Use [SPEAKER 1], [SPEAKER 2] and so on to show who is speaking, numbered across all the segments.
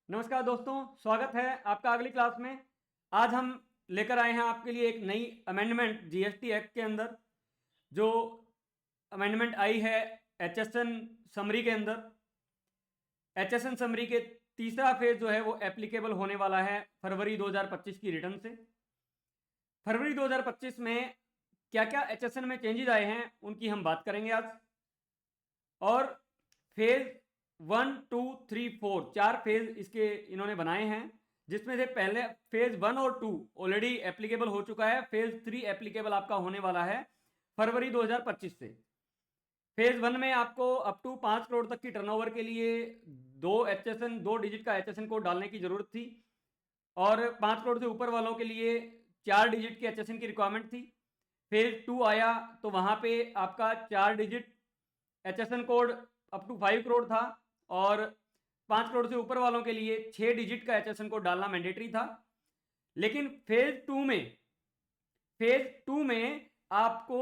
[SPEAKER 1] नमस्कार दोस्तों, स्वागत है आपका अगली क्लास में। आज हम लेकर आए हैं आपके लिए एक नई अमेंडमेंट जीएसटी एक्ट के अंदर। जो अमेंडमेंट आई है एचएसएन समरी के अंदर। एचएसएन समरी के तीसरा फेज जो है वो एप्लीकेबल होने वाला है फरवरी 2025 की रिटर्न से। फरवरी 2025 में क्या क्या एचएसएन में चेंजेस आए हैं उनकी हम बात करेंगे आज। और फेज 1, 2, 3, 4 चार फेज इसके इन्होंने बनाए हैं, जिसमें से पहले फेज 1 और 2 ऑलरेडी एप्लीकेबल हो चुका है। फेज 3 एप्लीकेबल आपका होने वाला है फरवरी 2025 से। फेज 1 में आपको अप टू 5 करोड़ तक की टर्नओवर के लिए दो डिजिट का एचएसएन कोड डालने की जरूरत थी, और 5 करोड़ से ऊपर वालों के लिए 4 डिजिट के एचएसएन की रिक्वायरमेंट थी। फेज 2 आया तो वहां पे आपका 4 digit HSN code up to 5 crore था, और 5 करोड़ से ऊपर वालों के लिए 6 डिजिट का एचएसएन कोड डालना मैंडेटरी था। लेकिन फेज टू में आपको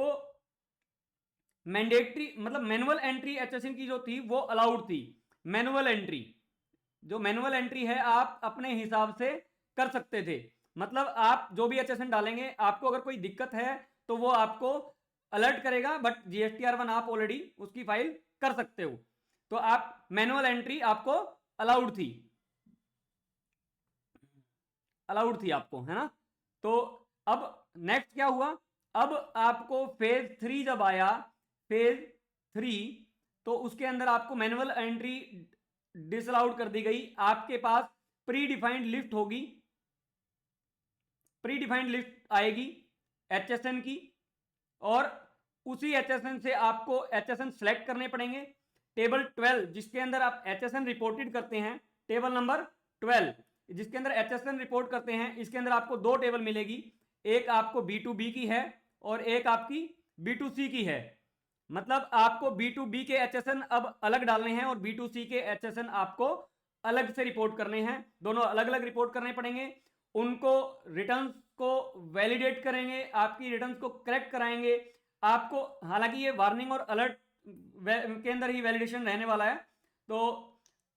[SPEAKER 1] मैंडेटरी मतलब मैनुअल एंट्री एचएसएन की जो थी वो अलाउड थी। मैनुअल एंट्री, जो मैनुअल एंट्री है आप अपने हिसाब से कर सकते थे। मतलब आप जो भी एचएसएन डालेंगे, आपको अगर कोई दिक्कत है तो वो आपको अलर्ट करेगा, बट जीएसटीआर1 आप ऑलरेडी उसकी फाइल कर सकते हो। तो आप मैनुअल एंट्री आपको अलाउड थी आपको, है ना। तो अब नेक्स्ट क्या हुआ, अब आपको फेज 3 जब आया, फेज 3 तो उसके अंदर आपको मैनुअल एंट्री डिसअलाउड कर दी गई। आपके पास प्री डिफाइंड लिस्ट होगी, प्री डिफाइंड लिस्ट आएगी एचएसएन की, और उसी एचएसएन से आपको एचएसएन सेलेक्ट करने पड़ेंगे। टेबल 12 जिसके अंदर आप एचएसएन रिपोर्टेड करते हैं, टेबल नंबर 12 जिसके अंदर एचएसएन रिपोर्ट करते हैं, इसके अंदर आपको दो टेबल मिलेगी। एक आपको B2B की है और एक आपकी B2C की है। मतलब आपको B2B के एचएसएन अब अलग डालने हैं और B2C के एचएसएन आपको अलग से रिपोर्ट करने हैं। दोनों अलग अलग रिपोर्ट करने पड़ेंगे। उनको रिटर्न्स को वैलिडेट करेंगे, आपकी रिटर्न्स को करेक्ट कराएंगे आपको। हालांकि ये वार्निंग और अलर्ट के अंदर ही वैलिडेशन रहने वाला है। तो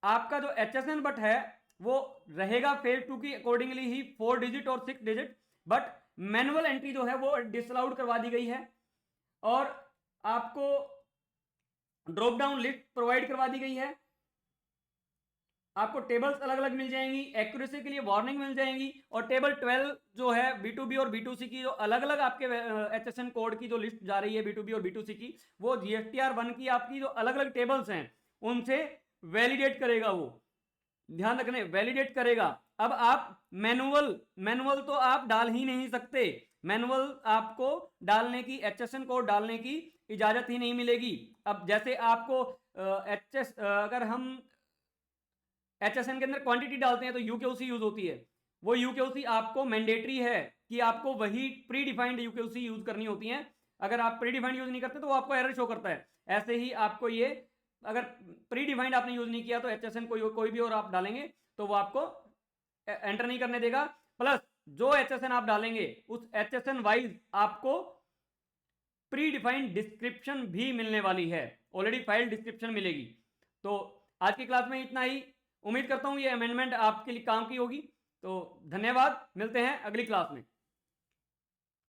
[SPEAKER 1] आपका जो एचएसएन बट है वो रहेगा फेज 2 की अकॉर्डिंगली ही 4 डिजिट और 6 डिजिट, बट मैनुअल एंट्री जो है वो डिसअलाउड करवा दी गई है। और आपको ड्रॉप डाउन लिस्ट प्रोवाइड करवा दी गई है। आपको टेबल्स अलग अलग मिल जाएंगी, एक्यूरेसी के लिए वार्निंग मिल जाएंगी, और टेबल 12 जो है B2B और B2C की जो अलग अलग आपके एचएसएन कोड की जो लिस्ट जा रही है B2B और B2C की, वो GSTR1 की आपकी जो अलग अलग टेबल्स हैं उनसे वैलिडेट करेगा। वो ध्यान रखने, वैलिडेट करेगा। अब आप मैनुअल तो आप डाल ही नहीं सकते। मैनुअल आपको डालने की, एचएसएन कोड डालने की इजाजत ही नहीं मिलेगी। अब जैसे आपको अगर हम एचएसएन के अंदर क्वांटिटी डालते हैं तो यूकेओसी यूज होती है। वो यूकेओसी आपको मैंडेटरी है कि आपको वही प्री डिफाइंड यूकेओसी यूज करनी होती है। अगर आप प्री डिफाइंड यूज नहीं करते तो वो आपको एरर शो करता है। ऐसे ही आपको ये, अगर प्री डिफाइंड आपने यूज नहीं किया तो एचएसएन कोई भी और आप डालेंगे तो वो आपको एंटर नहीं करने देगा। प्लस जो एचएसएन आप डालेंगे उस एचएसएन वाइज आपको प्री डिफाइंड डिस्क्रिप्शन भी मिलने वाली है। ऑलरेडी फाइल डिस्क्रिप्शन मिलेगी। तो आज की क्लास में इतना ही। उम्मीद करता हूं ये अमेंडमेंट आपके लिए काम की होगी। तो धन्यवाद, मिलते हैं अगली क्लास में।